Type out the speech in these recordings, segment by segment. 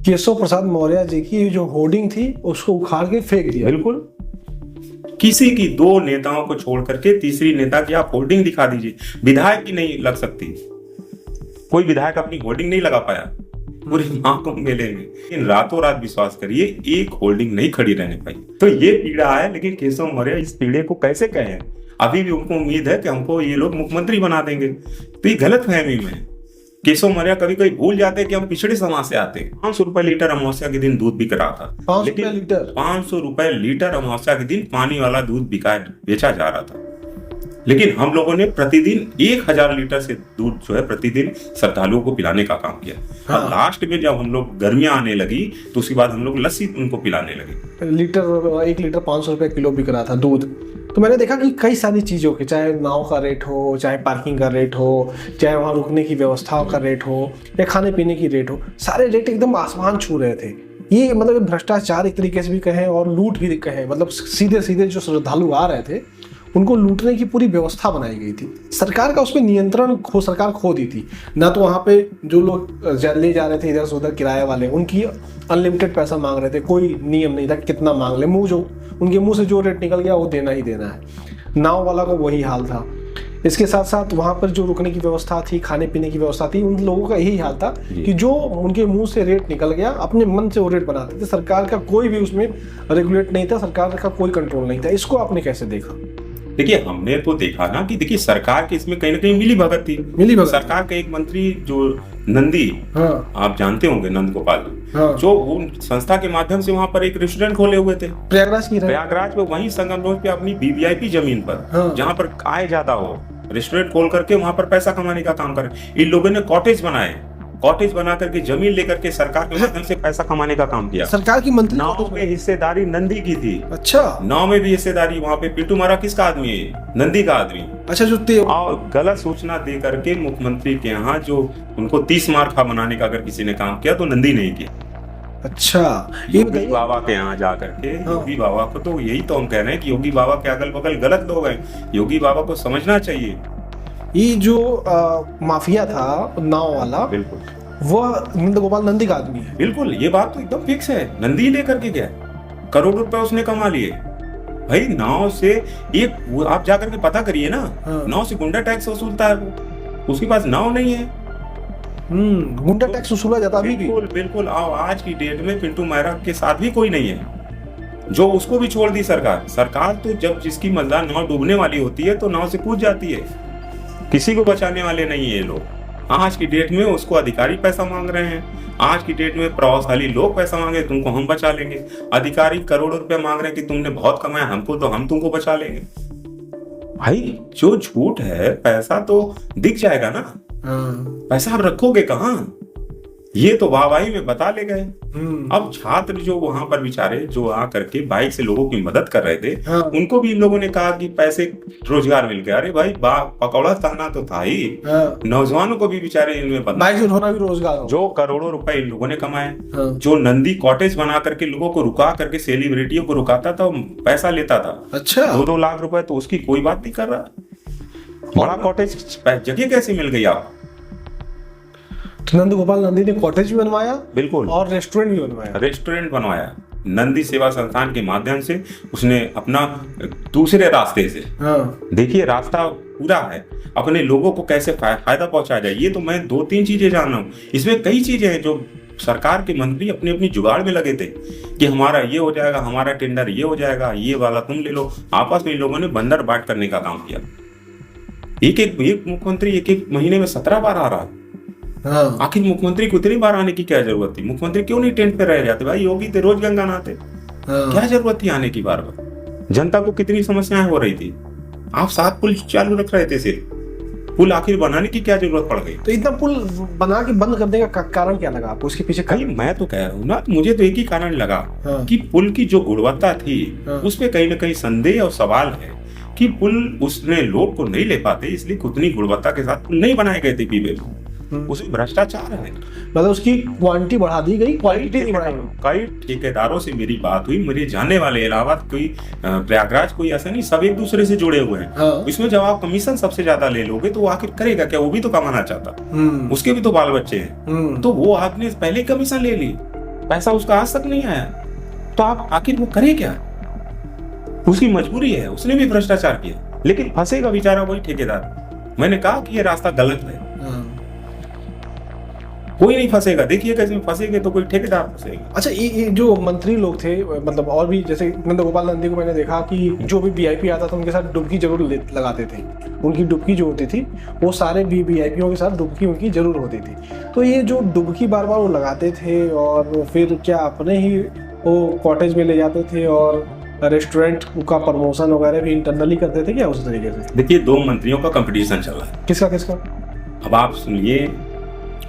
केशव प्रसाद मौर्य जी की जो होर्डिंग थी उसको उखाड़ के फेंक दिया। बिल्कुल, किसी की दो नेताओं को छोड़ करके तीसरी नेता की आप होर्डिंग दिखा दीजिए, विधायक की नहीं लग सकती। कोई विधायक अपनी होर्डिंग नहीं लगा पाया पूरे महाकुंभ मेले में, लेकिन रातों रात विश्वास करिए एक होर्डिंग नहीं खड़ी रहने पाई। तो ये पीड़ा है, लेकिन केशव मौर्य इस पीड़े को कैसे कहें? अभी भी उनको उम्मीद है कि हमको ये लोग मुख्यमंत्री बना देंगे, तो ये गलत फहमी में केशव मौर्य कभी कभी भूल जाते हैं कि हम पिछड़े समाज से आते हैं। 500 रुपए लीटर अमावस्या के दिन दूध बिक रहा था, 500 रुपए लीटर अमावस्या के दिन पानी वाला दूध बेचा जा रहा था, लेकिन हम लोगों ने प्रतिदिन 1000 लीटर से दूध जो है प्रतिदिन श्रद्धालुओं को पिलाने का काम किया। हाँ। और लास्ट में जब हम लोग गर्मियां आने लगी तो उसके बाद हम लोग लस्सी उनको पिलाने लगे। लीटर 1 लीटर 500 रुपए किलो बिक रहा था दूध। तो मैंने देखा कि कई सारी चीज़ों के, चाहे नाव का रेट हो, चाहे पार्किंग का रेट हो, चाहे वहाँ रुकने की व्यवस्था का रेट हो, या खाने पीने की रेट हो, सारे रेट एकदम आसमान छू रहे थे। ये मतलब भ्रष्टाचार एक तरीके से भी कहें और लूट भी कहें, मतलब सीधे सीधे जो श्रद्धालु आ रहे थे उनको लूटने की पूरी व्यवस्था बनाई गई थी। सरकार का उसमें नियंत्रण सरकार खो दी थी ना। तो वहाँ पे जो लोग ले जा रहे थे इधर से उधर किराए वाले, उनकी अनलिमिटेड पैसा मांग रहे थे, कोई नियम नहीं था कितना मांग ले, उनके मुंह से जो रेट निकल गया वो देना ही देना है। नाव वाला को वही हाल था। इसके साथ साथ वहाँ पर जो रुकने की व्यवस्था थी, खाने पीने की व्यवस्था थी, उन लोगों का यही हाल था कि जो उनके मुंह से रेट निकल गया अपने मन से वो रेट बनाते थे। सरकार का कोई भी उसमें रेगुलेट नहीं था, सरकार का कोई कंट्रोल नहीं था। इसको आपने कैसे देखा? देखिए, हमने तो देखा ना कि देखिए सरकार की इसमें कहीं ना कहीं मिली भगत थी। सरकार का एक मंत्री जो नंदी, हाँ। आप जानते होंगे नंद गोपाल, हाँ। जो उन संस्था के माध्यम से वहां पर एक रेस्टोरेंट खोले हुए थे प्रयागराज में, वहीं संगम रोड पे अपनी वीवीआईपी जमीन पर, हाँ। जहां पर आय ज्यादा हो, रेस्टोरेंट खोल करके वहां पर पैसा कमाने का काम करे। इन लोगों ने कॉटेज बना करके जमीन लेकर के सरकार के माध्यम से पैसा कमाने का काम किया। सरकार की मंत्री नाव में हिस्सेदारी नंदी की थी। अच्छा, नाव में भी हिस्सेदारी वहां पे पिंटू मारा किसका आदमी है? नंदी का आदमी। अच्छा, जो और गलत सूचना दे करके मुख्यमंत्री के यहाँ जो उनको 30 मार्का बनाने का अगर किसी ने काम किया तो नंदी नहीं किया। अच्छा, योगी बाबा के यहाँ जा करके, योगी बाबा को तो यही तो हम कह रहे हैं कि योगी बाबा के अगल बगल गलत लोग हैं। योगी बाबा को समझना चाहिए। ये जो माफिया था नाव वाला, बिल्कुल वह नंद गोपाल नंदी का आदमी है। बिल्कुल, ये बात तो एकदम फिक्स है। नंदी लेकर के गया, करोड़ रुपए उसने कमा लिए। भाई नाव से एक आप जाकर के पता करिए ना, नाव से गुंडा टैक्स वसूलता है वो, उसके पास नाव नहीं है। गुंडा टैक्स वसूला जाता अभी भी। बिल्कुल। आज की डेट में पिंटू मारा के साथ भी कोई नहीं है, जो उसको भी छोड़ दी सरकार तो जब जिसकी मजेदार नाव डूबने वाली होती है तो नाव से कूद जाती है। किसी को बचाने वाले नहीं है ये लोग। आज की डेट में उसको अधिकारी पैसा मांग रहे हैं, आज की डेट में प्रभावशाली लोग पैसा मांगे, तुमको हम बचा लेंगे। अधिकारी करोड़ों रुपए मांग रहे हैं कि तुमने बहुत कमाया हमको, तो हम तुमको बचा लेंगे। भाई जो झूठ है, पैसा तो दिख जाएगा ना, पैसा आप रखोगे कहाँ? ये तो वाहवाही में बता ले गए। अब छात्र जो वहां पर बेचारे जो आ करके बाइक से लोगों की मदद कर रहे थे, उनको भी इन लोगों ने कहा कि पैसे रोजगार मिल गया। अरे भाई, पकौड़ा थाना तो था ही। नौजवानों को भी बेचारे इनमें बाइक से उठाना भी रोजगार, जो करोड़ों रुपए इन लोगों ने कमाए। जो नंदी कॉटेज बना करके लोगों को रुका करके सेलिब्रिटियों को रुकाता था, पैसा लेता था। अच्छा, 2-2 लाख रुपए, तो उसकी कोई बात नहीं कर रहा। बड़ा कॉटेज जगह कैसे मिल गई आप? नंद गोपाल नंदी ने कॉटेज भी बनवाया, बिल्कुल, और रेस्टोरेंट बनवाया। नंदी सेवा संस्थान के माध्यम से उसने अपना दूसरे रास्ते से, देखिए रास्ता पूरा है, अपने लोगों को कैसे फायदा पहुंचाया जाए। ये तो मैं 2-3 चीजें जान रहा हूँ। इसमें कई चीजें हैं जो सरकार के मंत्री अपनी अपनी जुगाड़ में लगे थे कि हमारा ये हो जाएगा, हमारा टेंडर ये हो जाएगा, ये वाला तुम ले लो। आपस में इन लोगों ने बंदर बाट करने का काम किया। एक मुख्यमंत्री एक महीने में 17 बार आ रहा। आखिर मुख्यमंत्री को इतनी बार आने की क्या जरूरत थी? मुख्यमंत्री क्यों नहीं टेंट पे रह जाते? भाई योगी थे, रोज गंगा नहाते, क्या जरूरत थी आने की? बार जनता को कितनी समस्याएं हो रही थी। आप 7 पुल चालू रख रहे थे, सिर्फ पुल आखिर बनाने की क्या जरूरत पड़ गई? तो इतना पुल बना के बंद करने का कारण क्या लगा आपको? उसके पीछे मैं तो कह रहा हूँ ना, मुझे तो एक ही कारण लगा कि पुल की जो गुणवत्ता थी उसपे कहीं ना कहीं संदेह और सवाल है कि पुल उसने लोड को नहीं ले पाते, इसलिए उतनी गुणवत्ता के साथ पुल नहीं बनाए गए थे पीवे। उसमें भ्रष्टाचार है, मतलब उसकी क्वांटिटी बढ़ा दी गई, क्वालिटी नहीं बढ़ाई। कई ठेकेदारों से मेरी बात हुई, मेरे जानने वाले इलाहाबाद कोई प्रयागराज कोई ऐसा नहीं, सब एक दूसरे से जुड़े हुए हैं। इसमें जब आप कमीशन सबसे ज्यादा ले लोगे तो वो आखिर करेगा क्या? वो भी तो कमाना चाहता, उसके भी तो बाल बच्चे हैं, तो वो आपने पहले कमीशन ले ली। पैसा उसका आज तक नहीं आया, तो आप आखिर वो करे क्या? उसकी मजबूरी है, उसने भी भ्रष्टाचार किया, लेकिन फंसेगा बेचारा वही ठेकेदार। मैंने कहा कि ये रास्ता गलत है, कोई नहीं फंसेगा। देखिए कैसे फंसेंगे तो कोई ठेकेदार फंसेगा। अच्छा, ये जो मंत्री लोग थे, मतलब और भी, जैसे नंद गोपाल नंदी को मैंने देखा कि जो भी वीआईपी आता था उनके साथ डुबकी जरूर लगाते थे। उनकी डुबकी जो होती थी वो सारे वीआईपीओ के साथ डुबकी उनकी जरूर होती थी। तो ये जो डुबकी बार बार वो लगाते थे, और फिर क्या अपने ही वो कॉटेज में ले जाते थे और रेस्टोरेंट का प्रमोशन वगैरह भी इंटरनली करते थे क्या उस तरीके से? देखिए, दो मंत्रियों का कंपटीशन चल रहा है। किसका किसका? अब आप सुनिए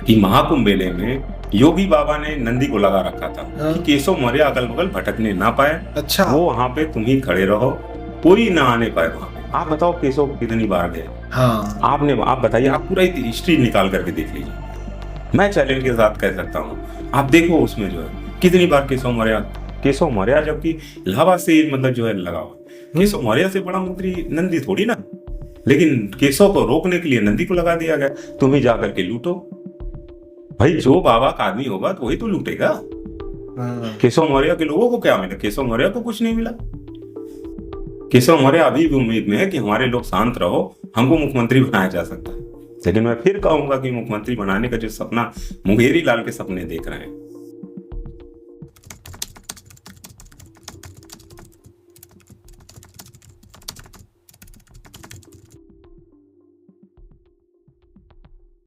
कि महाकुंभ मेले में योगी बाबा ने नंदी को लगा रखा था कि केशव मौर्य अगल बगल भटकने ना पाए। अच्छा, वो वहां पे तुम ही खड़े रहो, कोई ना आने पाए वहां पे। आप बताओ केशव कितनी बार गए? हाँ, आप बताइए, आप पूरा हिस्ट्री निकाल करके देख लीजिए। मैं चैलेंज के साथ कह सकता हूँ, आप देखो उसमें जो है कितनी बार केशव मौर्य, जबकि इलाहाबाद से मतलब जो है लगा हुआ। केशव मौर्य से बड़ा मंत्री नंदी थोड़ी ना, लेकिन केशव को रोकने के लिए नंदी को लगा दिया गया, तुम ही जाकर के लूटो। भाई, जो बाबा का आदमी होगा तो वही तो लूटेगा। केशव मौर्य के लोगों को क्या मिला? केशव मौर्य को कुछ नहीं मिला। केशव मौर्य अभी भी उम्मीद में है कि हमारे लोग शांत रहो, हमको मुख्यमंत्री बनाया जा सकता है। लेकिन मैं फिर कहूंगा कि मुख्यमंत्री बनाने का जो सपना मुंगेरी लाल के सपने देख रहे हैं,